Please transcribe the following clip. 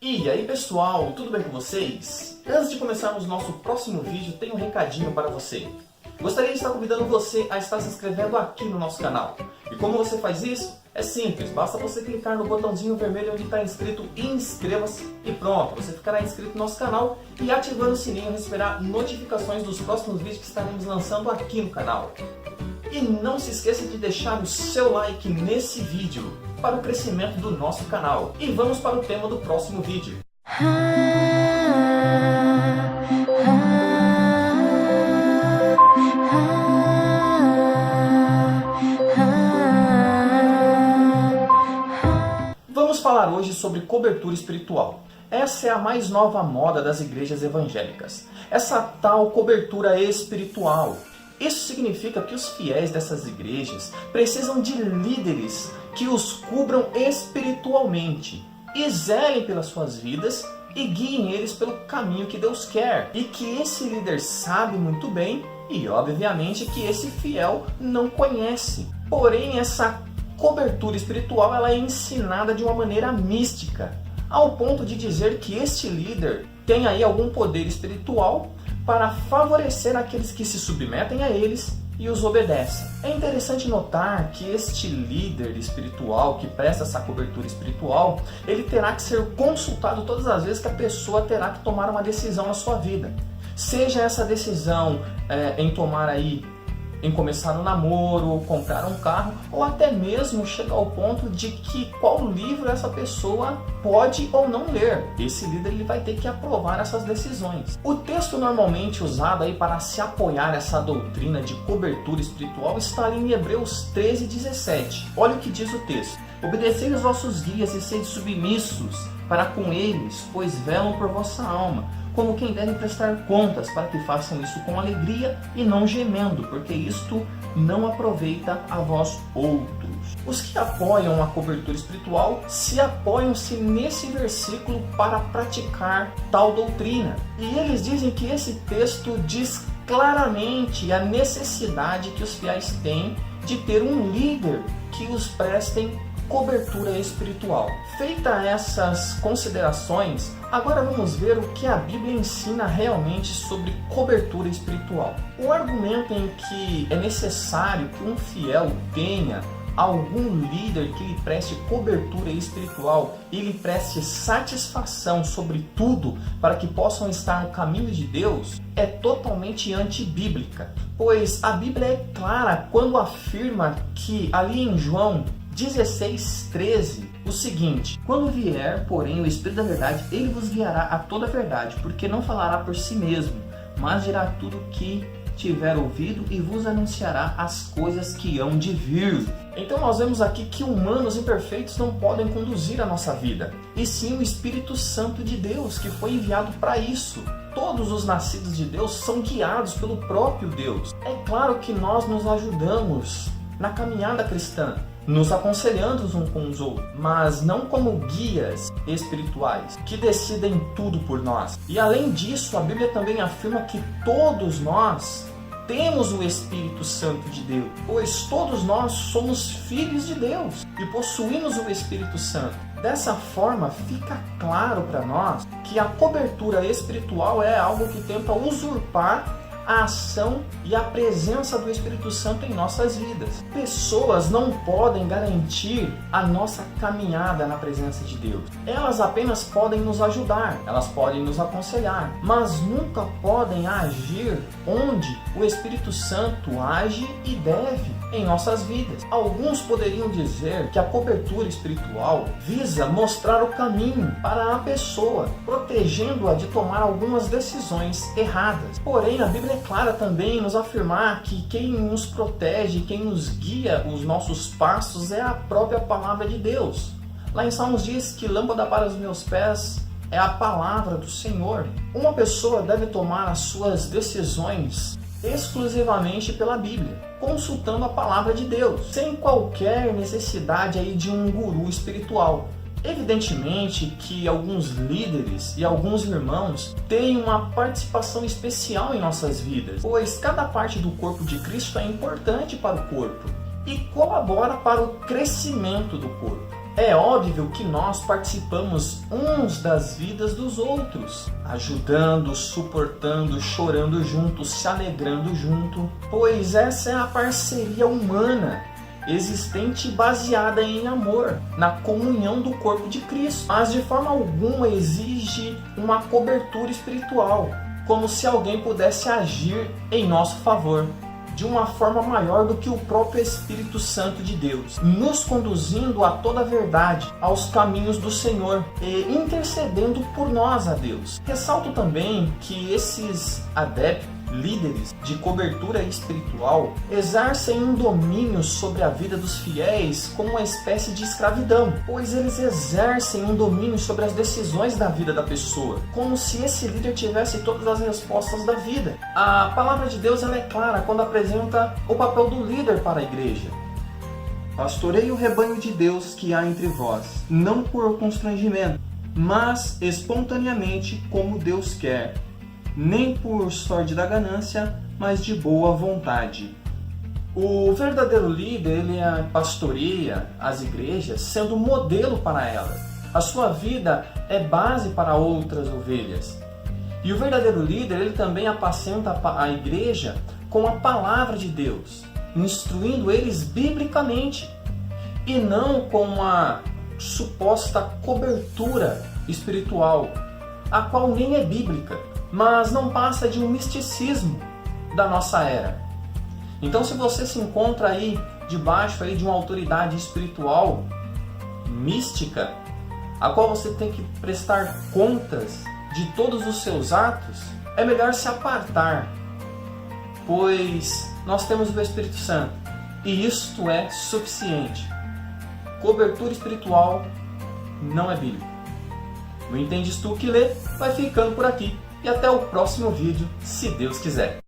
E aí pessoal, tudo bem com vocês? Antes de começarmos nosso próximo vídeo, tenho um recadinho para você. Gostaria de estar convidando você a estar se inscrevendo aqui no nosso canal. E como você faz isso? É simples, basta você clicar no botãozinho vermelho onde está escrito inscreva-se e pronto, você ficará inscrito no nosso canal e ativando o sininho para receberá notificações dos próximos vídeos que estaremos lançando aqui no canal. E não se esqueça de deixar o seu like nesse vídeo para o crescimento do nosso canal. E vamos para o tema do próximo vídeo. Vamos falar hoje sobre cobertura espiritual. Essa é a mais nova moda das igrejas evangélicas. Essa tal cobertura espiritual. Isso significa que os fiéis dessas igrejas precisam de líderes que os cubram espiritualmente e zelem pelas suas vidas e guiem eles pelo caminho que Deus quer. E que esse líder sabe muito bem e, obviamente, que esse fiel não conhece. Porém, essa cobertura espiritual ela é ensinada de uma maneira mística, ao ponto de dizer que este líder tem aí algum poder espiritual para favorecer aqueles que se submetem a eles e os obedecem. É interessante notar que este líder espiritual que presta essa cobertura espiritual, ele terá que ser consultado todas as vezes que a pessoa terá que tomar uma decisão na sua vida. Seja essa decisão em começar um namoro, comprar um carro, ou até mesmo chegar ao ponto de que qual livro essa pessoa pode ou não ler. Esse líder ele vai ter que aprovar essas decisões. O texto normalmente usado aí para se apoiar essa doutrina de cobertura espiritual está ali em Hebreus 13:17. Olha o que diz o texto. Obedecei os vossos guias e sede submissos para com eles, pois velam por vossa alma, como quem deve prestar contas, para que façam isso com alegria e não gemendo, porque isto não aproveita a vós outros. Os que apoiam a cobertura espiritual se apoiam-se nesse versículo para praticar tal doutrina. E eles dizem que esse texto diz claramente a necessidade que os fiéis têm de ter um líder que os prestem cobertura espiritual. Feita essas considerações, agora vamos ver o que a Bíblia ensina realmente sobre cobertura espiritual. O argumento em que é necessário que um fiel tenha algum líder que lhe preste cobertura espiritual e lhe preste satisfação sobre tudo para que possam estar no caminho de Deus é totalmente antibíblica, pois a Bíblia é clara quando afirma que ali em João 16:13, o seguinte: quando vier, porém, o Espírito da verdade, ele vos guiará a toda a verdade, porque não falará por si mesmo, mas dirá tudo o que tiver ouvido e vos anunciará as coisas que hão de vir. Então nós vemos aqui que humanos imperfeitos não podem conduzir a nossa vida, e sim o Espírito Santo de Deus, que foi enviado para isso. Todos os nascidos de Deus são guiados pelo próprio Deus. É claro que nós nos ajudamos na caminhada cristã, nos aconselhando uns com os outros, mas não como guias espirituais que decidem tudo por nós. E além disso, a Bíblia também afirma que todos nós temos o Espírito Santo de Deus, pois todos nós somos filhos de Deus e possuímos o Espírito Santo. Dessa forma, fica claro para nós que a cobertura espiritual é algo que tenta usurpar a ação e a presença do Espírito Santo em nossas vidas. Pessoas não podem garantir a nossa caminhada na presença de Deus. Elas apenas podem nos ajudar, elas podem nos aconselhar, mas nunca podem agir onde o Espírito Santo age e deve em nossas vidas. Alguns poderiam dizer que a cobertura espiritual visa mostrar o caminho para a pessoa, protegendo-a de tomar algumas decisões erradas. Porém, a Bíblia é clara também em nos afirmar que quem nos protege, quem nos guia os nossos passos é a própria palavra de Deus. Lá em Salmos diz que lâmpada para os meus pés é a palavra do Senhor. Uma pessoa deve tomar as suas decisões exclusivamente pela Bíblia, consultando a palavra de Deus, sem qualquer necessidade aí de um guru espiritual. Evidentemente que alguns líderes e alguns irmãos têm uma participação especial em nossas vidas, pois cada parte do corpo de Cristo é importante para o corpo e colabora para o crescimento do corpo. É óbvio que nós participamos uns das vidas dos outros, ajudando, suportando, chorando juntos, se alegrando junto, pois essa é a parceria humana, existente e baseada em amor, na comunhão do corpo de Cristo, mas de forma alguma exige uma cobertura espiritual, como se alguém pudesse agir em nosso favor, de uma forma maior do que o próprio Espírito Santo de Deus, nos conduzindo a toda a verdade, aos caminhos do Senhor e intercedendo por nós a Deus. Ressalto também que esses adeptos, líderes de cobertura espiritual, exercem um domínio sobre a vida dos fiéis como uma espécie de escravidão, pois eles exercem um domínio sobre as decisões da vida da pessoa, como se esse líder tivesse todas as respostas da vida. A palavra de Deus ela é clara quando apresenta o papel do líder para a igreja. Pastorei o rebanho de Deus que há entre vós, não por constrangimento, mas espontaneamente como Deus quer, nem por sorte da ganância, mas de boa vontade. O verdadeiro líder, ele pastoreia as igrejas sendo modelo para elas. A sua vida é base para outras ovelhas. E o verdadeiro líder, ele também apacenta a igreja com a palavra de Deus, instruindo eles biblicamente, e não com uma suposta cobertura espiritual, a qual nem é bíblica, mas não passa de um misticismo da nossa era. Então, se você se encontra aí debaixo de uma autoridade espiritual mística, a qual você tem que prestar contas de todos os seus atos, é melhor se apartar, pois nós temos o Espírito Santo e isto é suficiente. Cobertura espiritual não é bíblica. O Entendes Tu que lê vai ficando por aqui. E até o próximo vídeo, se Deus quiser.